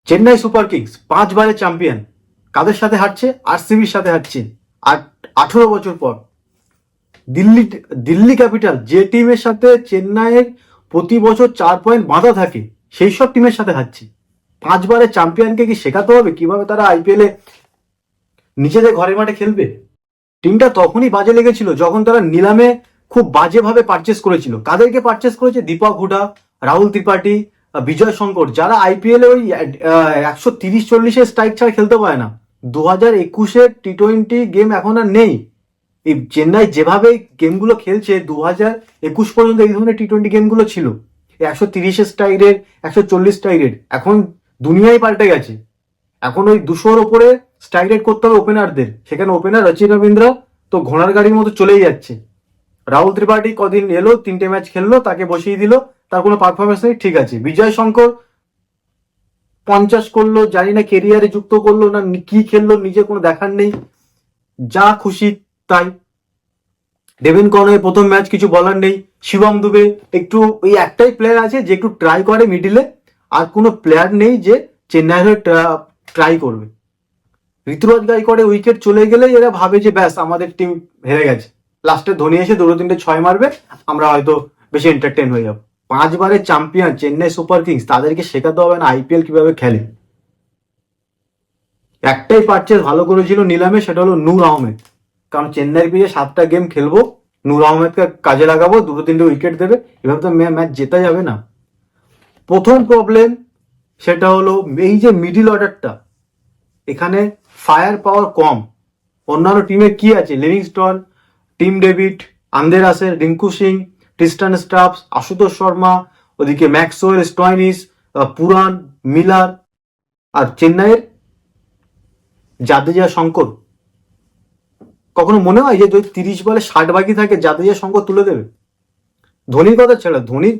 Chennai Super Kings 5 বারের champion, কাদের সাথে হারছে? আরসিবির সাথে হারছে। আর 18 বছর পর দিল্লি দিল্লি ক্যাপিটাল, যে টিমের সাথে চেন্নাইয়ের প্রতি বছর 4 পয়েন্ট বাঁধা থাকে, সেই সব টিমের সাথে হারছে। 5 বারের চ্যাম্পিয়নকে কি শেখাতে হবে কিভাবে তারা আইপিএলে নিজেদের ঘরের মাঠে খেলবে? টিমটা তখনই বাজে লেগেছিল যখন তারা নিলামে খুব বাজেভাবে পারচেস করেছিল। কাদেরকে পারচেস করেছে? দীপক হুডা, রাহুল ত্রিপাঠী, বিজয় শঙ্কর, যারা আইপিএলে ওই 130-40-এর স্ট্রাইক ছাড়া খেলতে পারে না। 2021-এর টি20 গেম এখন আর নেই। এই চেন্নাই যেভাবে গেমগুলো খেলছে, 2021 পর্যন্ত এই ধরনের টি20 গেমগুলো ছিল 130-এর স্ট্রাইক রেট, 140 স্ট্রাইক রেট। এখন দুনিয়াই পাল্টে গেছে। এখন ওই 200-র ওপরে স্ট্রাইক রেট করতে হবে ওপেনারদের। সেখানে ওপেনার রচিন রবীন্দ্র তো ঘোড়ার গাড়ির মতো চলেই যাচ্ছে। রাহুল ত্রিপাঠী কদিন এলো, 3টে ম্যাচ খেললো, তাকে বসিয়ে দিল, তার কোনো পারফরমেন্স নেই, ঠিক আছে। বিজয় শঙ্কর 50 করলো, জানি না কেরিয়ারে যুক্ত করলো না কি খেললো, নিজে কোনো দেখার নেই, যা খুশি তাই। ডেভিন কনওয়ে প্রথম ম্যাচ, কিছু বলার নেই। শিবম দুবে একটু, ওই একটাই প্লেয়ার আছে যে একটু ট্রাই করে মিডিলে, আর কোনো প্লেয়ার নেই যে চেন্নাইয়ের হয়ে ট্রাই করবে। ঋতুরাজ গাইকোয়াড়ের উইকেট চলে গেলে এরা ভাবে যে ব্যাস আমাদের টিম হেরে গেছে, লাস্টে ধোনি এসে 2-3টে 6 মারবে, আমরা হয়তো বেশি এন্টারটেন হয়ে যাবো। 5 বারের চ্যাম্পিয়ন চেন্নাই সুপার কিংস, তাদেরকে শেখাতে হবে না আইপিএল কিভাবে খেলে। একটাই পারচেস ভালো করেছিল নিলামে, সেটা হলো নূর আহমেদ। কারণ চেন্নাইয়ের পিছিয়ে 7টা গেম খেলবো, নূর আহমেদকে কাজে লাগাবো, 2-3টে উইকেট দেবে, এভাবে তো ম্যাচ জেতা যাবে না। প্রথম প্রবলেম সেটা হলো এই যে মিডিল অর্ডারটা, এখানে ফায়ার পাওয়ার কম। অন্যান্য টিমে কি আছে? Livingstone, Tim David, আন্দের আসের, Rinku Singh, Tristan stuffs, Ashutosh Sharma, ওদিকে ম্যাক্সওয়েল, স্টয়নিস, পুরান, মিলার, আর চেন্নাইয়ের জাদেজা, শঙ্কর। কখনো মনে হয় যে 30 বলে 60 বাকি থাকে, জাদেজা শঙ্কর তুলে দেবে? ধোনির কথা ছেড়ে, ধোনির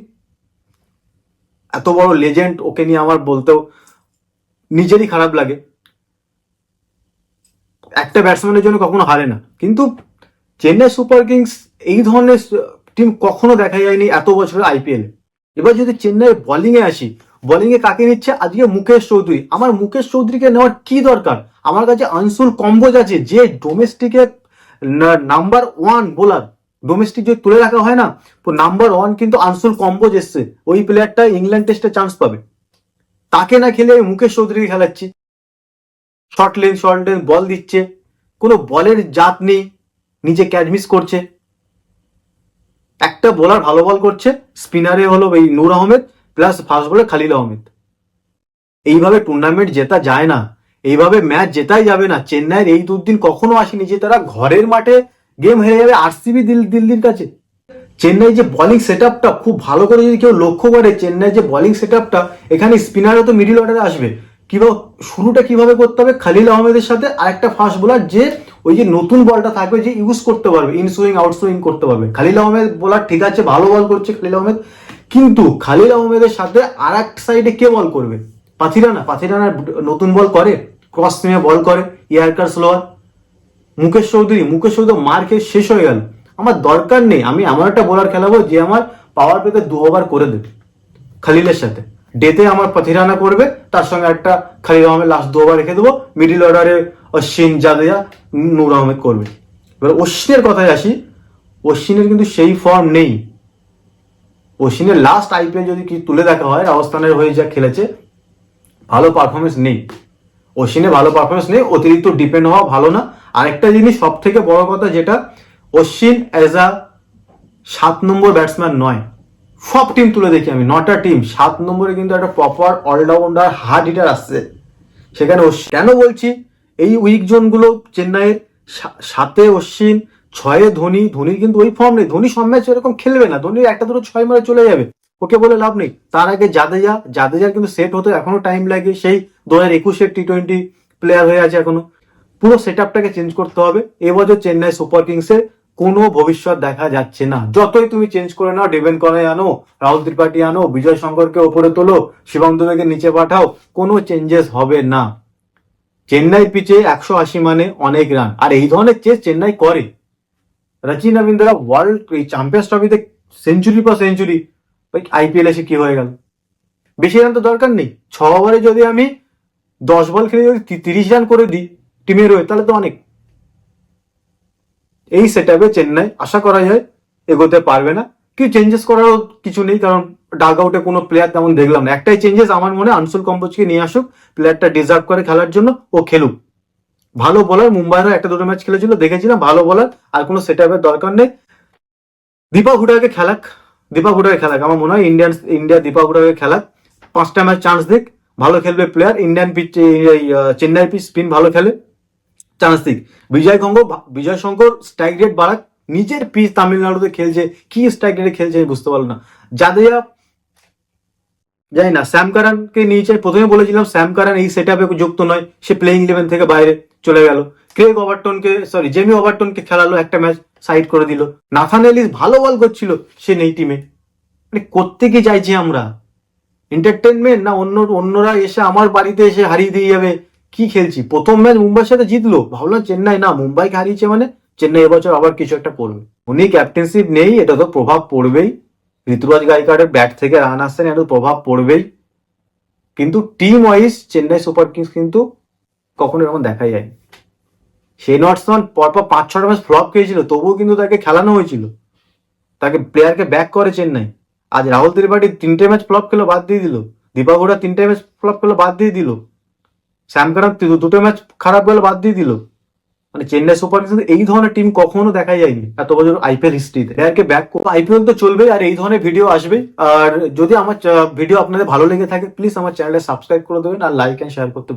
এত বড় লেজেন্ড, ওকে নিয়ে আমার বলতেও নিজেরই খারাপ লাগে। একটা ব্যাটসম্যানের জন্য কখনো হারে না, কিন্তু চেন্নাই সুপার কিংস এই ধরনের টিম কখনো দেখা যায়নি এত বছরের আইপিএল। এবার যদি চেন্নাই বোলিং এ আসি, বোলিং এ কাকে নিচ্ছে? আজকে মুকেশ চৌধুরী। আমার মুকেশ চৌধুরীকে নেওয়ার কি দরকার? আমার কাছে আনসুল কম্বোজ আছে, যে ডোমেস্টিকে নাম্বার 1 বোলার। ডোমেস্টিক যদি তুলে রাখা হয় না, তো নাম্বার 1 কিন্তু আনসুল কম্বোজ এসছে। ওই প্লেয়ারটা ইংল্যান্ড টেস্টে চান্স পাবে। তাকে না খেলে মুকেশ চৌধুরীকে খেলাচ্ছি। শর্ট লেন্থ বল দিচ্ছে, কোনো বলের জাত নেই, নিজে ক্যাচ মিস করছে। একটা বোলার ভালো বল করছে, স্পিনারে হলো এই নূর আহমেদ, প্লাস ফাস্ট বলে খালিল আহমেদ। এইভাবে টুর্নামেন্ট জেতা যায় না, এইভাবে ম্যাচ জেতাই যাবে না। চেন্নাইয়ের এই দুর্দিন কখনো আসেনি যে তারা ঘরের মাঠে গেম হেরে যাবে আরসিবি দিল্লির কাছে। চেন্নাই যে বোলিং সেট আপটা খুব ভালো করে যদি কেউ লক্ষ্য করে, চেন্নাই যে বোলিং সেট আপটা, এখানে স্পিনারও তো মিডিল অর্ডারে আসবে। কিভাবে শুরুটা কিভাবে করতে হবে? খালিল আহমেদের সাথে আরেকটা ফাস্ট বোলার, যে ওই যে নতুন বলটা থাকবে, যে ইউজ করতে পারবে, ইন সুইং আউট সুইং করতে পারবে। খালিল আহমেদ বোলার ঠিক আছে, ভালো বল করছে খালিল আহমেদ, কিন্তু খালিল আহমেদের সাথে আর এক সাইডে কে বল করবে? পাথিরানা নতুন বল করে, ক্রস সিমে বল করে, ইয়ারকার স্লোয়ার। মুকেশ চৌধুরী মার খেয়ে শেষ হয়ে গেল। আমার দরকার নেই, আমি এমন একটা বোলার খেলাবো যে আমার পাওয়ার প্লেতে 2 ওভার করে দেবে। খালিলের সাথে ডেতে আমার পাথিরানা করবে, তার সঙ্গে একটা খালিল আহমেদ লাস্ট 2 ওভার রেখে দেবো। মিডিল অর্ডারে অশ্বিন, জাদেজা, নূর আহমেদ করবে। এবার অশ্বিনের কথায় আসি, অশ্বিনের কিন্তু সেই ফর্ম নেই। অশ্বিনের লাস্ট আইপিএল যদি কি তুলে দেখা হয়, রাজস্থানের হয়ে যা খেলেছে, ভালো পারফরমেন্স নেই। অশ্বিনে ভালো পারফরমেন্স নেই, অতিরিক্ত ডিপেন্ড হওয়া ভালো না। আরেকটা জিনিস সব থেকে বড় কথা, যেটা Ashwin as a 7 number batsman নয়। সব টিম তুলে দেখি আমি, 9টা টিম, 7 নম্বরে কিন্তু একটা প্রপার অলরাউন্ডার হার্ড হিটার আসছে। সেখানে কেন বলছি, এই উইক জোনগুলো চেন্নাইয়ের, 7-এ অশ্বিন, 6-এ ধোনি। ধোনির কিন্তু ওই ফর্ম নেই, ধোনি সব ম্যাচ এরকম খেলবে না, ধোনির একটা দুটো 6 মারে চলে যাবে, ওকে বলে লাভ নেই। তার আগে জাদেজার কিন্তু সেট হতে এখনো টাইম লাগে, সেই 2021-এর টি20 প্লেয়ার হয়ে আছে এখনো। পুরো সেট আপটাকে চেঞ্জ করতে হবে। এবছর চেন্নাই সুপার কিংসের কোনো ভবিষ্যৎ দেখা যাচ্ছে না। যতই তুমি চেঞ্জ করে নাও, ডেভিন কনওয়ে আনো, রাহুল ত্রিপাঠী আনো, বিজয় শঙ্করকে ওপরে তোলো, শিবম দুবেকে নিচে পাঠাও, কোনো চেঞ্জেস হবে না। চেন্নাই পিচে 180 মানে অনেক রান, আর এই ধরনের চেস চেন্নাই করে। রচিন রবীন্দ্রা ওয়ার্ল্ড চ্যাম্পিয়ন্স ট্রফিতে সেঞ্চুরি পর সেঞ্চুরি, আইপিএল এসে কি হয়ে গেল? বেশি রান তো দরকার নেই। 6 ওভারে যদি আমি 10 বল খেলে যদি 30 রান করে দিই টিমের হয়ে, তাহলে তো অনেক। এই সেট আপে চেন্নাই আশা করা যায় এগোতে পারবে না। কি চেঞ্জেস করারও কিছু নেই, কারণ ডাগ আউটে কোনো প্লেয়ার তেমন দেখলাম না। একটাই চেঞ্জেস আমার মনে, আনসুল কম্বোজকে নিয়ে আসুক, প্লেয়ারটা ডিজার্ভ করে খেলার জন্য, ও খেলুক। ভালো বোলার, মুম্বাইয়েরও একটা দুটো ম্যাচ খেলেছিল দেখেছিলাম, ভালো বোলার, আর কোনো সেট আপের দরকার নেই। দীপক হুডাকে খেলাক, আমার মনে হয় ইন্ডিয়া দীপক হুডাকে খেলাক, 5টা ম্যাচ চান্স দিক, ভালো খেলবে player. Indian pitch, Chennai pitch spin ভালো খেলে, চান্স দিক। বিজয় শঙ্কর স্ট্রাইক রেট বাড়াক, নিজের পিচ তামিলনাড়ুতে খেলছে, কি স্ট্রাইক রেটে খেলছে আমি বুঝতে পারলাম না। জাদেজা জানি না, স্যাম কারানকে নিয়েছে, প্রথমে বলেছিলাম স্যাম কারান এই সেট আপে যুক্ত নয়, সে প্লেইং 11 থেকে বাইরে চলে গেল। জেমি ওভারটনকে খেলালো, একটা ম্যাচ সাইড করে দিল। নাথান এলিস ভালো বল করছিল, সে নেই টিমে। মানে করতে কি চাইছি আমরা? এন্টারটেনমেন্ট না অন্যরা এসে আমার বাড়িতে এসে হারিয়ে দিয়ে যাবে? কি খেলছি? প্রথম ম্যাচ মুম্বাইয়ের সাথে জিতলো, ভাবলাম চেন্নাই, না মুম্বাইকে হারিয়েছে মানে চেন্নাই এবছর আবার কিছু একটা করবে। উনি ক্যাপ্টেনশিপ নেই, এটা তো প্রভাব পড়বেই। ঋতুরাজ গাইকোয়াড়ের ব্যাট থেকে রান আসছে না, এটা প্রভাব পড়বেই। কিন্তু team wise Chennai Super Kings কিন্তু কখনো এরকম দেখাই যায়নি। শেন ওয়াটসন পরপর 5-6টা ম্যাচ ফ্লপ খেয়েছিল, তবুও কিন্তু তাকে খেলানো হয়েছিল, তাকে প্লেয়ারকে ব্যাক করে চেন্নাই। আজ রাহুল ত্রিপাঠী 3টে ম্যাচ ফ্লপ খেলো, বাদ দিয়ে দিল। দীপক হুডা 3টে ম্যাচ ফ্লপ খেলো, বাদ দিয়ে দিল। স্যাম কারান 2টো ম্যাচ খারাপ গেল, বাদ দিয়ে দিল। মানে চেন্নাই সুপার কিংস এই ধরনের টিম কখনো দেখা যায়নি এত বছর আইপিএল হিস্ট্রিতে। প্লেয়ারকে ব্যাক করবো, আইপিএল তো চলবেই, আর এই ধরনের ভিডিও আসবে। আর যদি আমার ভিডিও আপনাদের ভালো লেগে থাকে, প্লিজ আমার চ্যানেলটা সাবস্ক্রাইব করে দেবেন, আর লাইক এন্ড শেয়ার করতে